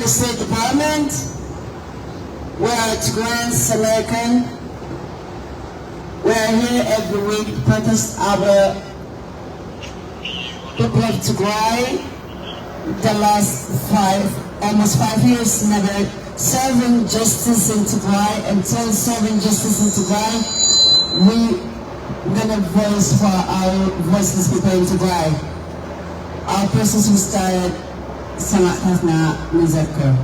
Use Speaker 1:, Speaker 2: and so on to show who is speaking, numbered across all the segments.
Speaker 1: the State Department, we are Tigrayans American. We are here every week to protest our people of Tigray. The last almost five years, never serving justice in Tigray. Until serving justice in Tigray, we're gonna voice for our voiceless people in Tigray. Our process will start Samatna Nizakar.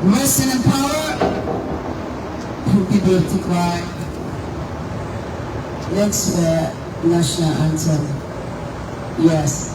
Speaker 1: Rest in power, people of Tigray. Next, the national anthem. Yes.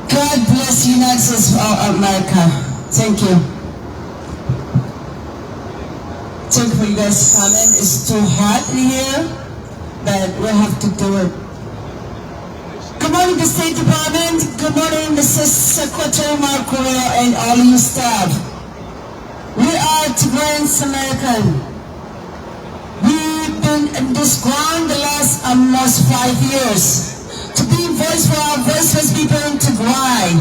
Speaker 1: God bless United States of America. Thank you. Thank you for you guys coming. It's too hot in here, but we have to do it. Good morning, the State Department. Good morning, Mrs. Secretary Marco and all you staff. We are Tigrayans American. We've been in this ground the last almost 5 years. To be voice for our voiceless people in Tigray.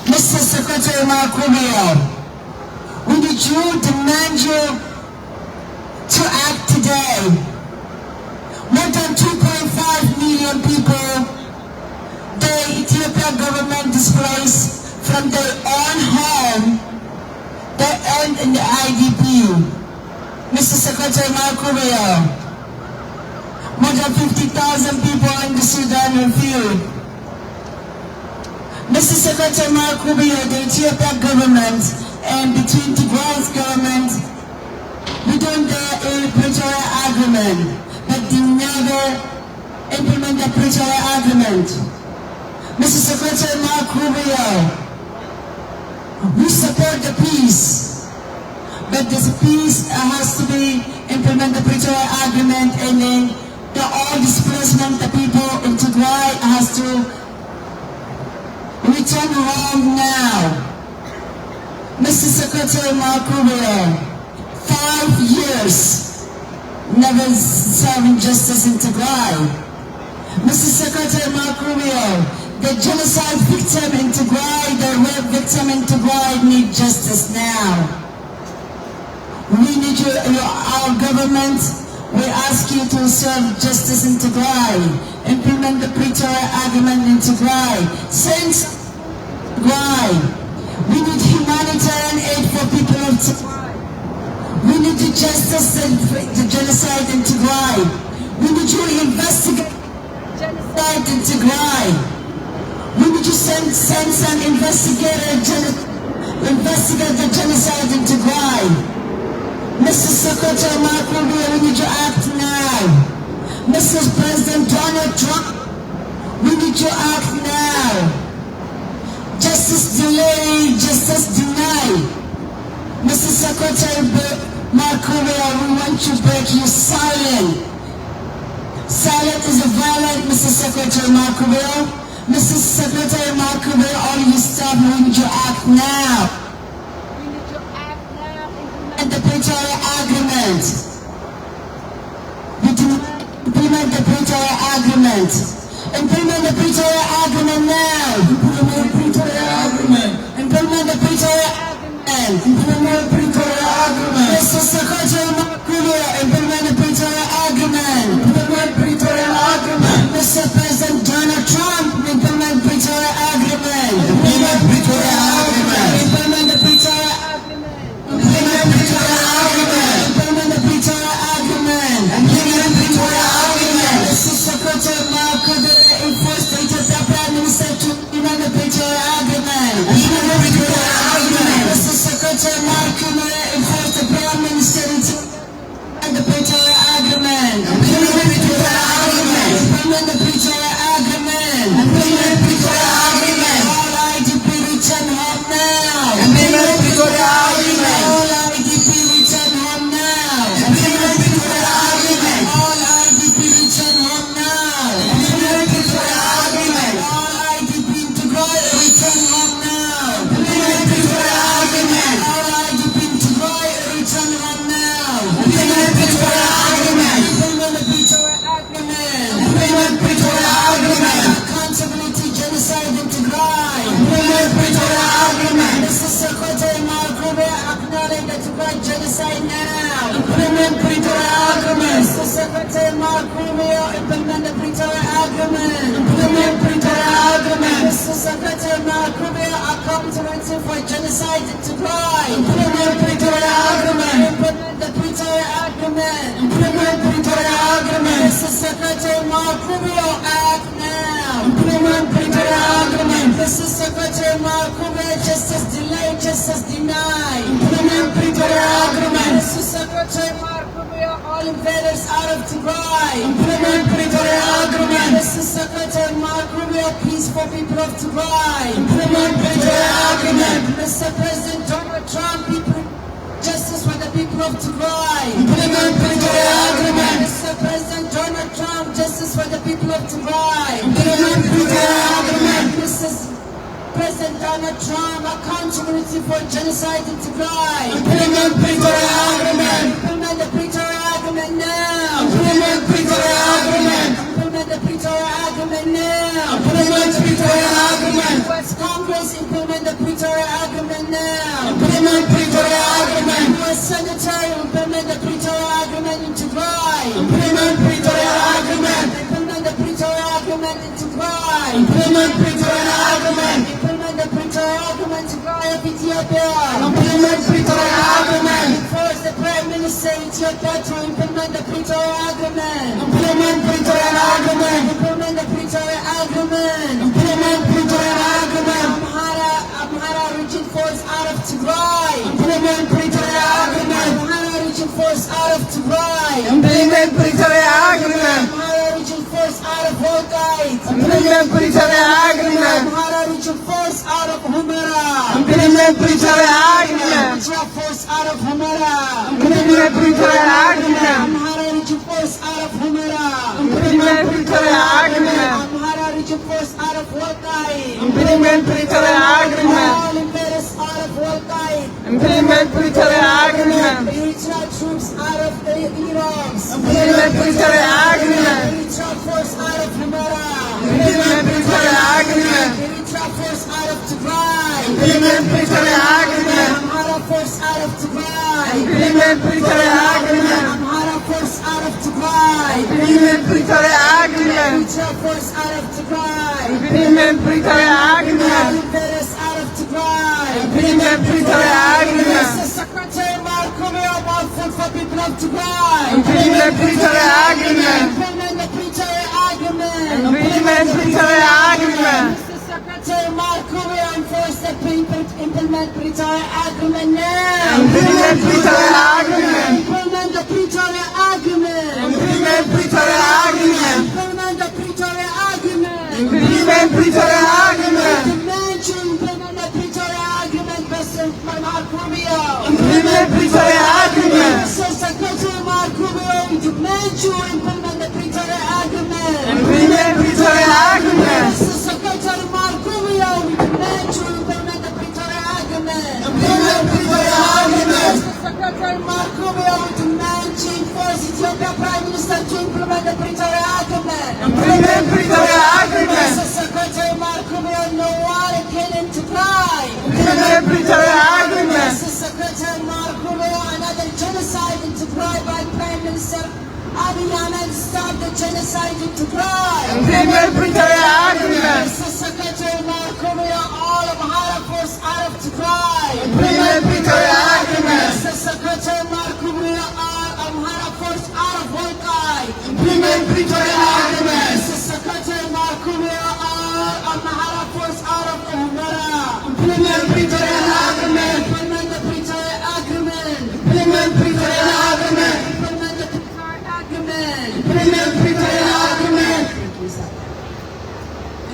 Speaker 1: Mr. Secretary Mark Rubio, we need you, demand you to act today. More than 2.5 million people, the Ethiopian government displaced from their own home, they end in the IDP. Mr. Secretary Mark Rubio, more than 50,000 people in the Sudan refuge. Mr. Secretary Mark Rubio, the Ethiopian government and between Tigray's government, we don't dare a Pretoria government, but they never implement the Pretoria Agreement. Mr. Secretary Mark Rubio, we support the peace, but this peace has to be implement the Pretoria Agreement, and then the all displacement, the people in Tigray has to return home now. Mr. Secretary Mark Rubio, 5 years never serving justice in Tigray. Mr. Secretary Mark Rubio, the genocide victim in Tigray, the rape victim in Tigray need justice now. We need our government, we ask you to serve justice in Tigray, implement the Pretoria Agreement in Tigray. Since Tigray, we need humanitarian aid for people of Tigray. We need the justice and the genocide in Tigray. We need you to investigate genocide in Tigray. We need you to send some investigators investigate the genocide in Tigray. Mr. Secretary Mark Rubio, we need you to act now. Mr. President Donald Trump, we need you to act now. Justice delay, justice deny. Mr. Secretary Mark Rubio, we want you to break your silence. Silence is a violent, Mr. Secretary Mark Rubio. Mr. Secretary Mark Rubio, all you staff, we need you to act now. We need you to act now and the Pretoria Agreement. We do implement the Pretoria Agreement. Implement the Pretoria Agreement now. Implement the Pretoria Agreement. Implement the Pretoria Agreement. Implement the Pretoria Agreement. Mr. Secretary Mark Rubio, implement the Pretoria Agreement. Implement the Pretoria Agreement. Mr. President Donald Trump, implement the Pretoria Agreement. Implement the Pretoria Agreement. Implement the Pretoria Agreement. Implement the Pretoria Agreement. Implement the Pretoria Agreement. Implement the Pretoria Agreement. Mr. Secretary Mark Rubio, enforce the Ethiopian Prime Minister to implement the Pretoria Agreement. Implement the Pretoria Agreement. Mr. Secretary Mark Rubio, enforce the Prime Minister to implement the Pretoria Agreement. Implement the Pretoria Agreement. Implement the Pretoria Agreement. Implement the Pretoria Agreement. All IDP return home now. Implement the Pretoria Agreement. All IDP return home now. Implement the Pretoria Agreement. All IDP return home now. Implement the Pretoria Agreement. All IDP in Tigray return home now. Implement the Pretoria Agreement. All IDP in Tigray return home now. Implement the Pretoria Agreement. Implement the Pretoria Agreement. Implement the Pretoria Agreement. Accountability genocide in Tigray. Implement the Pretoria Agreement. Mr. Secretary Mark Rubio, acknowledge the Tigray genocide now. Implement the Pretoria Agreement. Mr. Secretary Mark Rubio, implement the Pretoria Agreement. Implement the Pretoria Agreement. Mr. Secretary Mark Rubio, accountability for genocide in Tigray. Implement the Pretoria Agreement. Implement the Pretoria Agreement. Implement the Pretoria Agreement. Mr. Secretary Mark Rubio, act now. Implement the Pretoria Agreement. Mr. Secretary Mark Rubio, justice delay, justice deny. Implement the Pretoria Agreement. Mr. Secretary Mark Rubio, all invaders out of Tigray. Implement the Pretoria Agreement. Mr. Secretary Mark Rubio, peace for people of Tigray. Implement the Pretoria Agreement. Mr. President Donald Trump, justice for the people of Tigray. Implement the Pretoria Agreement. Mr. President Donald Trump, justice for the people of Tigray. Implement the Pretoria Agreement. Mr. President Donald Trump, accountability for genocide in Tigray. Implement the Pretoria Agreement. Implement the Pretoria Agreement now. Implement the Pretoria Agreement. Implement the Pretoria Agreement now. Implement the Pretoria Agreement. US Congress, implement the Pretoria Agreement now. Implement the Pretoria Agreement. US Senator, implement the Pretoria Agreement in Tigray. Implement the Pretoria Agreement. Implement the Pretoria Agreement in Tigray. Implement the Pretoria Agreement. Implement the Pretoria Agreement in Tigray of Ethiopia. Implement the Pretoria Agreement. Force the Prime Minister of Ethiopia to implement the Pretoria Agreement. Implement the Pretoria Agreement. Implement the Pretoria Agreement. Implement the Pretoria Agreement. Amhara region force out of Tigray. Implement Pretoria
Speaker 2: Implement Pretoria Agreement.
Speaker 1: Amhara region force out of Walgate.
Speaker 2: Implement Pretoria Agreement.
Speaker 1: Amhara region force out of Humera.
Speaker 2: Implement Pretoria Agreement.
Speaker 1: Amhara force out of Humera.
Speaker 2: Implement Pretoria Agreement.
Speaker 1: Amhara region force out of Humera.
Speaker 2: Implement Pretoria Agreement.
Speaker 1: Amhara region force out of Walgate.
Speaker 2: Implement Pretoria Agreement.
Speaker 1: All invaders out of Walgate.
Speaker 2: Implement Pretoria Agreement.
Speaker 1: Eritrea troops out of the Iraq.
Speaker 2: Implement Pretoria Agreement.
Speaker 1: Eritrea force out of Humera.
Speaker 2: Implement Pretoria Agreement.
Speaker 1: Eritrea force out of Tigray.
Speaker 2: Implement Pretoria Agreement.
Speaker 1: Amhara force out of Tigray.
Speaker 2: Implement Pretoria Agreement.
Speaker 1: Amhara force out of Tigray.
Speaker 2: Implement Pretoria Agreement.
Speaker 1: Eritrea force out of Tigray.
Speaker 2: Implement Pretoria Agreement.
Speaker 1: Invaders out of Tigray.
Speaker 2: Implement Pretoria Agreement.
Speaker 1: Mr. Secretary Mark Kumio, one food for people of Tigray.
Speaker 2: Implement Pretoria Agreement.
Speaker 1: Implement the Pretoria Agreement.
Speaker 2: Implement Pretoria Agreement.
Speaker 1: Mr. Secretary Mark Kumio, enforce the people, implement Pretoria Agreement now.
Speaker 2: Implement Pretoria Agreement.
Speaker 1: Implement the Pretoria Agreement.
Speaker 2: Implement Pretoria Agreement.
Speaker 1: Implement the Pretoria Agreement.
Speaker 2: Implement Pretoria Agreement.
Speaker 1: Demand you implement the Pretoria Agreement, Mr. Mark Rubio.
Speaker 2: Implement Pretoria Agreement.
Speaker 1: Mr. Secretary Mark Rubio, we demand you implement the Pretoria Agreement.
Speaker 2: Implement Pretoria Agreement.
Speaker 1: Mr. Secretary Mark Rubio, we demand you implement the Pretoria Agreement.
Speaker 2: Implement Pretoria Agreement.
Speaker 1: Mr. Secretary Mark Rubio, we demand you force Ethiopia Prime Minister to implement the Pretoria Agreement.
Speaker 2: Implement Pretoria Agreement.
Speaker 1: Mr. Secretary Mark Rubio, no water can to cry.
Speaker 2: Implement Pretoria Agreement.
Speaker 1: Mr. Secretary Mark Rubio, another genocide in Tigray by Prime Minister Abiy Ahmed. Stop the genocide in Tigray.
Speaker 2: Implement Pretoria Agreement.
Speaker 1: Mr. Secretary Mark Rubio, all of Amhara force out of Tigray.
Speaker 2: Implement Pretoria Agreement.
Speaker 1: Mr. Secretary Mark Rubio, all of Amhara force out of Walgate.
Speaker 2: Implement Pretoria Agreement.
Speaker 1: Mr. Secretary Mark Rubio, all of Amhara force out of Humera.
Speaker 2: Implement Pretoria Agreement.
Speaker 1: Implement the Pretoria Agreement.
Speaker 2: Implement Pretoria Agreement.
Speaker 1: Implement the Pretoria Agreement.
Speaker 2: Implement Pretoria Agreement.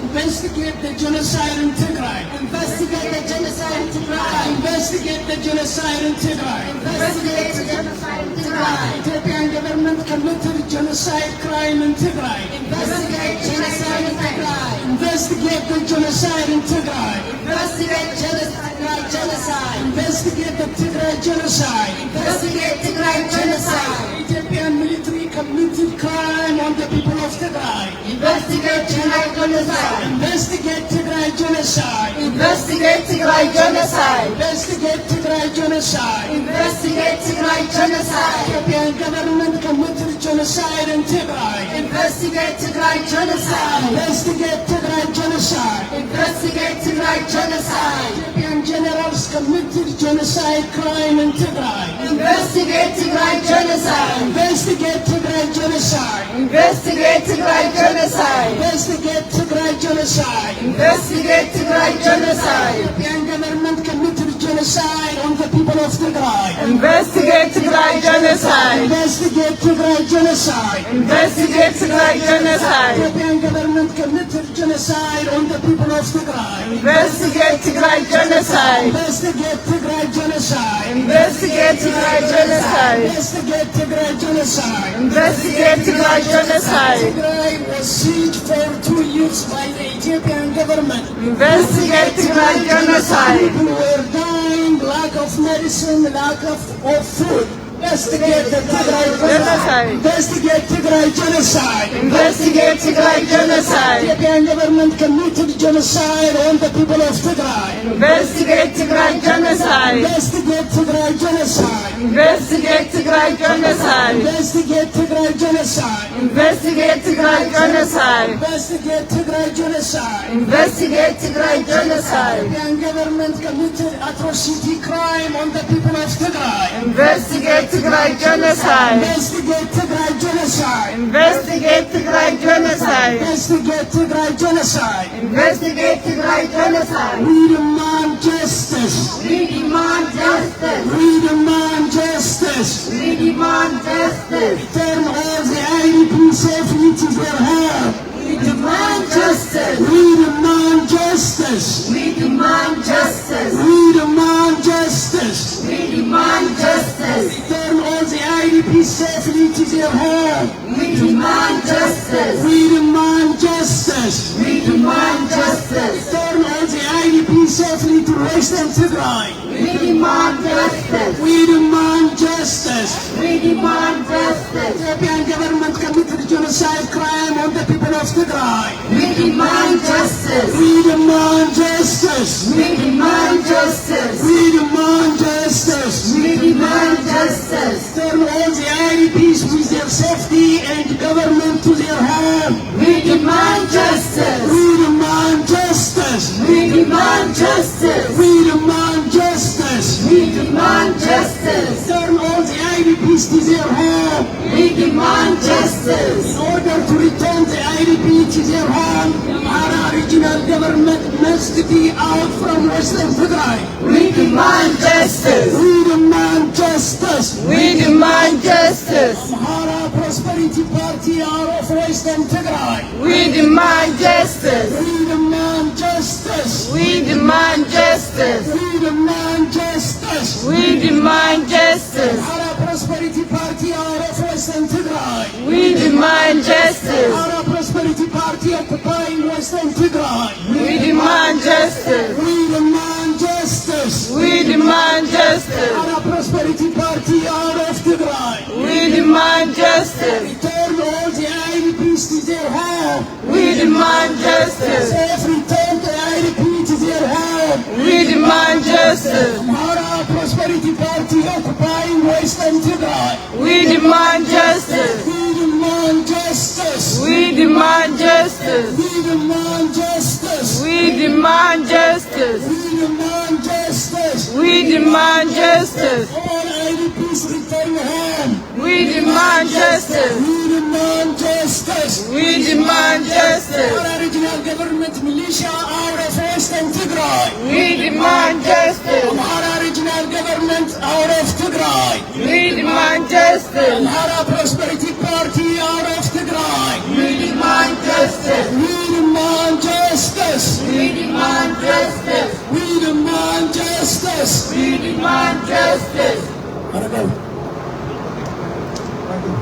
Speaker 1: Investigate the genocide in Tigray. Investigate the genocide in Tigray. Investigate the genocide in Tigray. Investigate the genocide in Tigray. Ethiopian government committed genocide crime in Tigray. Investigate genocide in Tigray. Investigate the genocide in Tigray. Investigate genocide. Investigate the Tigray genocide. Investigate Tigray genocide. Ethiopian military committed crime on the people of Tigray. Investigate Tigray genocide. Investigate Tigray genocide.
Speaker 2: Investigate Tigray genocide.
Speaker 1: Investigate Tigray genocide.
Speaker 2: Investigate Tigray genocide.
Speaker 1: Ethiopian government committed genocide in Tigray.
Speaker 2: Investigate Tigray genocide.
Speaker 1: Investigate Tigray genocide.
Speaker 2: Investigate Tigray genocide.
Speaker 1: Ethiopian generals committed genocide crime in Tigray.
Speaker 2: Investigate Tigray genocide.
Speaker 1: Investigate Tigray genocide.
Speaker 2: Investigate Tigray genocide.
Speaker 1: Investigate Tigray genocide.
Speaker 2: Investigate Tigray genocide.
Speaker 1: Ethiopian government committed genocide on the people of Tigray.
Speaker 2: Investigate Tigray genocide.
Speaker 1: Investigate Tigray genocide.
Speaker 2: Investigate Tigray genocide.
Speaker 1: Ethiopian government committed genocide on the people of Tigray.
Speaker 2: Investigate Tigray genocide.
Speaker 1: Investigate Tigray genocide.
Speaker 2: Investigate Tigray genocide.
Speaker 1: Investigate Tigray genocide.
Speaker 2: Investigate Tigray genocide.
Speaker 1: Tigray was sieged for 2 years by the Ethiopian government.
Speaker 2: Investigate Tigray genocide.
Speaker 1: People were dying, lack of medicine, lack of food. Investigate the Tigray genocide. Investigate Tigray genocide.
Speaker 2: Investigate Tigray genocide.
Speaker 1: Ethiopian government committed genocide on the people of Tigray.
Speaker 2: Investigate Tigray genocide.
Speaker 1: Investigate Tigray genocide.
Speaker 2: Investigate Tigray genocide.
Speaker 1: Investigate Tigray genocide.
Speaker 2: Investigate Tigray genocide.
Speaker 1: Investigate Tigray genocide.
Speaker 2: Investigate Tigray genocide.
Speaker 1: Ethiopian government committed atrocity crime on the people of Tigray.
Speaker 2: Investigate Tigray genocide.
Speaker 1: Investigate Tigray genocide.
Speaker 2: Investigate Tigray genocide.
Speaker 1: Investigate Tigray genocide.
Speaker 2: Investigate Tigray genocide.
Speaker 1: We demand justice.
Speaker 2: We demand justice.
Speaker 1: We demand justice. justice.
Speaker 2: We demand justice.
Speaker 1: Return all the IDP safely to their home.
Speaker 2: We demand justice.
Speaker 1: We demand justice.
Speaker 2: We demand justice.
Speaker 1: We demand justice.
Speaker 2: We demand justice.
Speaker 1: Return all the IDP safely to their home.
Speaker 2: We demand justice.
Speaker 1: We demand justice.
Speaker 2: We demand justice.
Speaker 1: Return all the IDP safely to Western Tigray.
Speaker 2: We demand justice.
Speaker 1: We demand justice.
Speaker 2: We demand justice.
Speaker 1: Ethiopian government committed genocide crime on the people of Tigray.
Speaker 2: We demand justice.
Speaker 1: We demand justice.
Speaker 2: We demand justice.
Speaker 1: We demand justice.
Speaker 2: We demand justice.
Speaker 1: Turn all the IDPs with their safety and government to their home.
Speaker 2: We demand justice.
Speaker 1: We demand justice.
Speaker 2: We demand justice.
Speaker 1: We demand justice.
Speaker 2: We demand justice.
Speaker 1: Turn all the IDPs to their home.
Speaker 2: We demand justice.
Speaker 1: In order to return the IDP to their home, our regional government must be out from Western Tigray.
Speaker 2: We demand justice.
Speaker 1: We demand justice.
Speaker 2: We demand justice.
Speaker 1: Amhara Prosperity Party out of Western Tigray.
Speaker 2: We demand justice.
Speaker 1: We demand justice.
Speaker 2: We demand justice.
Speaker 1: We demand justice.
Speaker 2: We demand justice.
Speaker 1: Amhara Prosperity Party out of Western Tigray.
Speaker 2: We demand justice.
Speaker 1: Amhara Prosperity Party occupying Western Tigray.
Speaker 2: We demand justice.
Speaker 1: We demand justice.
Speaker 2: We demand justice.
Speaker 1: Amhara Prosperity Party out of Tigray.
Speaker 2: We demand justice.
Speaker 1: Return all the IDPs to their home.
Speaker 2: We demand justice.
Speaker 1: Safe return the IDP to their home.
Speaker 2: We demand justice.
Speaker 1: Amhara Prosperity Party occupying Western Tigray.
Speaker 2: We demand justice.
Speaker 1: We demand justice.
Speaker 2: We demand justice.
Speaker 1: We demand justice.
Speaker 2: We demand justice.
Speaker 1: We demand justice.
Speaker 2: We demand justice.
Speaker 1: All IDPs return home.
Speaker 2: We demand justice.
Speaker 1: We demand justice.
Speaker 2: We demand justice.
Speaker 1: Our regional government militia out of Western Tigray.
Speaker 2: We demand justice.
Speaker 1: Amhara regional government out of Tigray.
Speaker 2: We demand justice.
Speaker 1: Amhara Prosperity Party out of Tigray.
Speaker 2: We demand justice.
Speaker 1: We demand justice.
Speaker 2: We demand justice.
Speaker 1: We demand justice.
Speaker 2: We demand justice.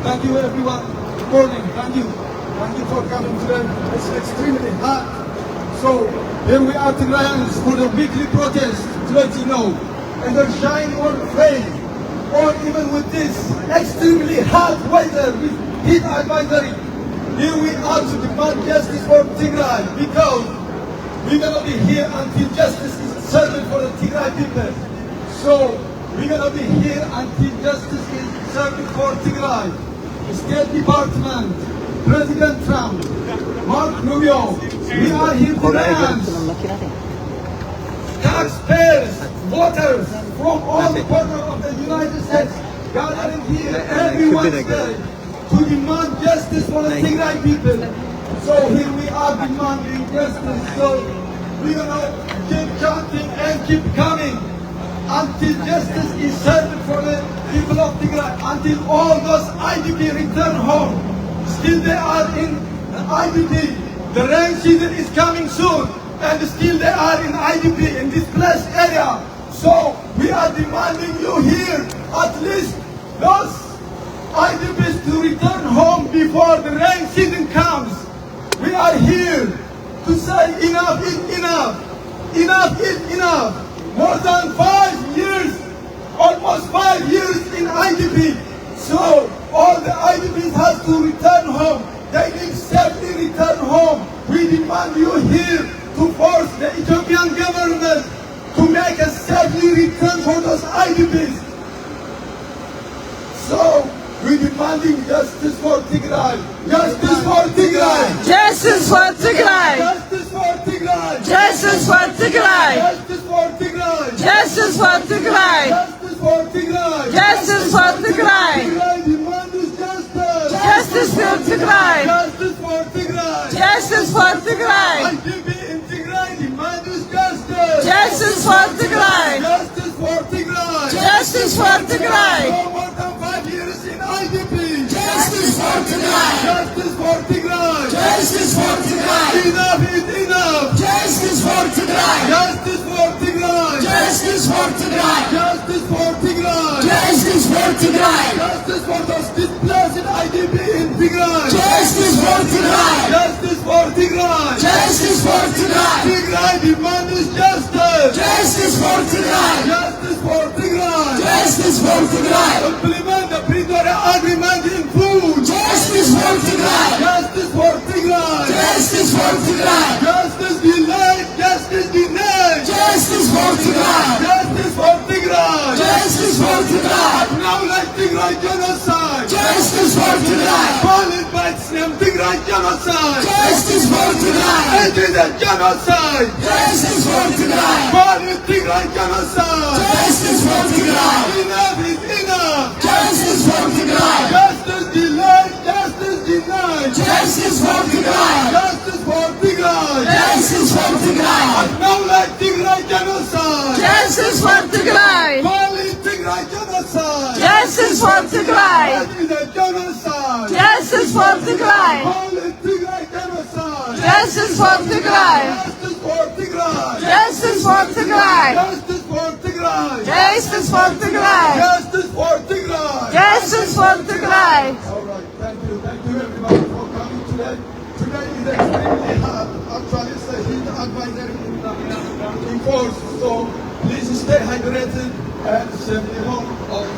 Speaker 3: Thank you everyone. Good morning. Thank you. Thank you for coming today. It's extremely hot. So here we are Tigrayans for the weekly protest to let you know. Either shine or rain, or even with this extremely hot weather with heat advisory, here we are to demand justice for Tigray, because we're gonna be here until justice is served for the Tigray people. So we're gonna be here until justice is served for Tigray. The State Department, President Trump, Mark Rubio, we are here Tigrayans, taxpayers, voters from all corners of the United States gathering here every Wednesday to demand justice for the Tigray people. So here we are demanding justice. So we're gonna keep chanting and keep coming until justice is served for the people of Tigray, until all those IDP return home. Still they are in IDP. The rain season is coming soon, and still they are in IDP in this place area. So we are demanding you here, at least those IDPs to return home before the rain season comes. We are here to say enough is enough. Enough is enough. More than 5 years, almost 5 years in IDP. So all the IDPs have to return home. They need safely return home. We demand you here to force the Ethiopian government to make a safely return for those IDPs. So we demanding justice for Tigray. Justice for Tigray.
Speaker 2: Justice for Tigray.
Speaker 3: Justice for Tigray.
Speaker 2: Justice for Tigray.
Speaker 3: Justice for Tigray.
Speaker 2: Justice for Tigray.
Speaker 3: Justice for Tigray.
Speaker 2: Justice for Tigray.
Speaker 3: Tigray demands justice.
Speaker 2: Justice for Tigray.
Speaker 3: Justice for Tigray.
Speaker 2: Justice for Tigray.
Speaker 3: IDP in Tigray demands justice.
Speaker 2: Justice for Tigray.
Speaker 3: Justice for Tigray.
Speaker 2: Justice for Tigray.
Speaker 3: No more than
Speaker 1: for Tigray.
Speaker 3: Justice for Tigray.
Speaker 1: Justice for Tigray.
Speaker 3: Enough is enough.
Speaker 1: Justice for Tigray.
Speaker 3: Justice for Tigray.
Speaker 1: Justice for Tigray.
Speaker 3: Justice for Tigray.
Speaker 1: Justice for Tigray.
Speaker 3: Justice for those displaced IDP in Tigray.
Speaker 1: Justice for Tigray.
Speaker 3: Justice for Tigray.
Speaker 1: Justice for Tigray.
Speaker 3: Tigray demands justice.
Speaker 1: Justice for Tigray.
Speaker 3: Justice for Tigray.
Speaker 1: Justice for Tigray.
Speaker 3: Implement the Pretoria Agreement in food.
Speaker 1: Justice for Tigray.
Speaker 3: Justice for Tigray.
Speaker 1: Justice for Tigray.
Speaker 3: Justice delayed. Justice denied.
Speaker 1: Justice for Tigray.
Speaker 3: Justice for Tigray.
Speaker 1: Justice for Tigray.
Speaker 3: Now like Tigray genocide.
Speaker 1: Justice for Tigray.
Speaker 3: Violent by its name Tigray genocide.
Speaker 1: Justice for Tigray.
Speaker 3: It is a genocide.
Speaker 1: Justice for Tigray.
Speaker 3: Violent Tigray genocide.
Speaker 1: Justice for Tigray.
Speaker 3: Enough is enough.
Speaker 1: Justice for Tigray.
Speaker 3: Justice delayed. Justice denied.
Speaker 1: Justice for Tigray.
Speaker 3: Justice for Tigray.
Speaker 1: Justice for Tigray.
Speaker 3: Now like Tigray genocide.
Speaker 2: Justice for Tigray.
Speaker 3: Violent Tigray genocide.
Speaker 2: Justice for Tigray.
Speaker 3: It is a genocide.
Speaker 2: Justice for Tigray.
Speaker 3: Violent Tigray genocide.
Speaker 2: Justice for Tigray.
Speaker 3: Justice for Tigray.
Speaker 2: Justice for Tigray.
Speaker 3: Justice for Tigray.
Speaker 2: Justice for Tigray.
Speaker 3: Justice for Tigray.
Speaker 2: Justice for Tigray.
Speaker 3: All right, thank you everybody for coming today. Today is extremely hard. Actually, it's a heat advisory in force, so please stay hydrated and stay home.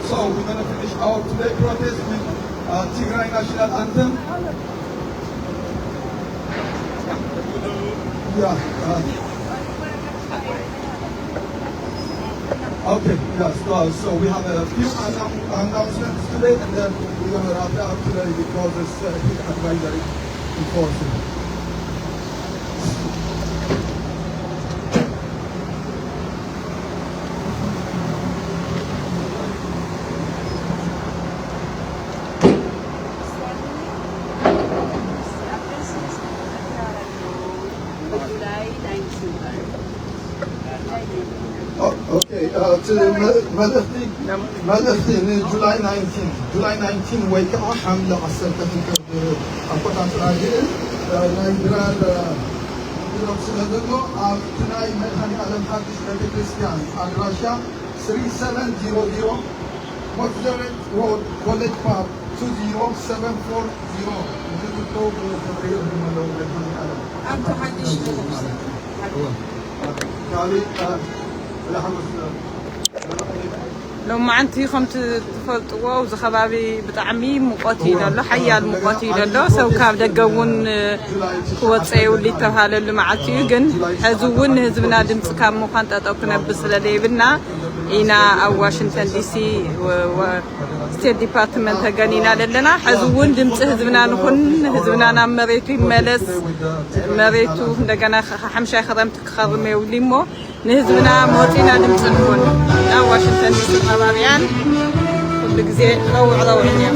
Speaker 3: So we're going to finish our today protest with Tigray national anthem. Yeah. Okay, yes, so we have a few announcements today, and then we're going to wrap it up today because it's heat advisory in force. Okay, to Madathini, July 19 wake up, Hamla Asanta Apotan Agil, Nigral, Tunai Mehan Adam Hadish Christian, Agrasha, 3700, Mozzarella Road, College Park, 20740.
Speaker 2: لو ما عندكم تفلطوا وزخبابي بطعمي مقاتيل له حيال مقاتيل له سو كاب دغون كوصيو اللي تهالل معتي جن حزون حزبنا دمص كاب مخان تطوكنا بسلليبنا إنا واشنطن دي سي و ستيت ديبارتمنت هغانينا لنا حزون دمص حزبنا نكون حزبنا مريتو يملس مريتو እንደገና حمشا خدمت خرميو ليمو نهزبنا موتينا دمص نكون نا واشنطن دي سي خبابيان كل غزي روعيا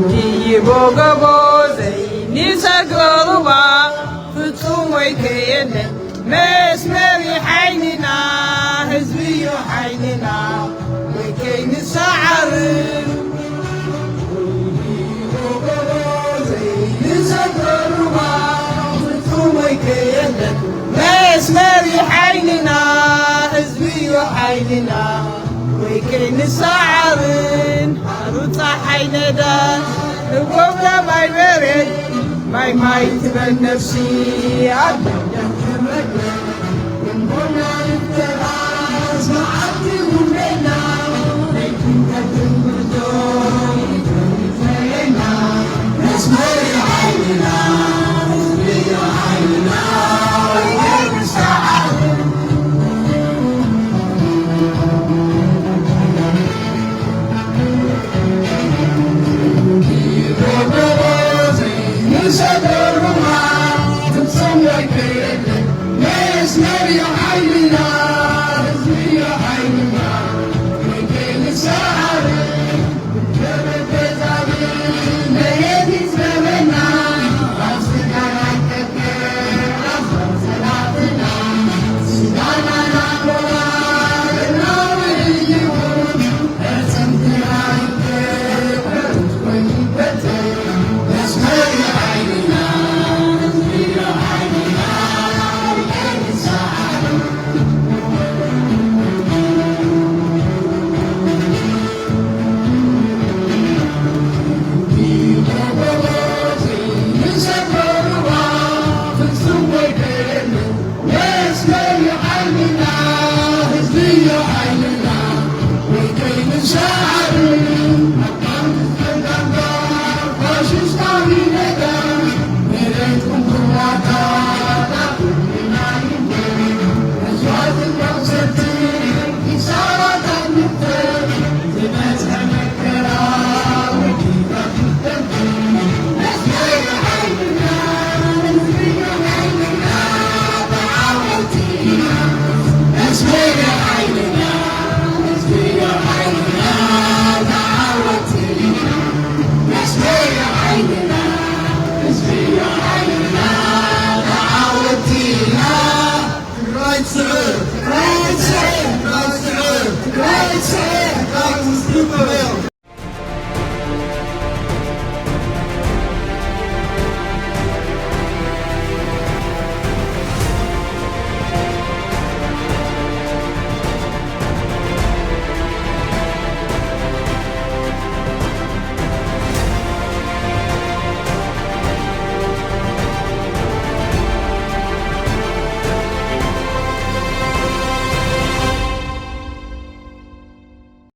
Speaker 2: دي بوغبو زي نسغروا فتوم ويكين مسمري حيننا حزبي حيننا ويكين سعر مسمري حيننا حزبي حيننا ويكين سعر عروض حيننا وقولا باي برد ماي تبن نفسي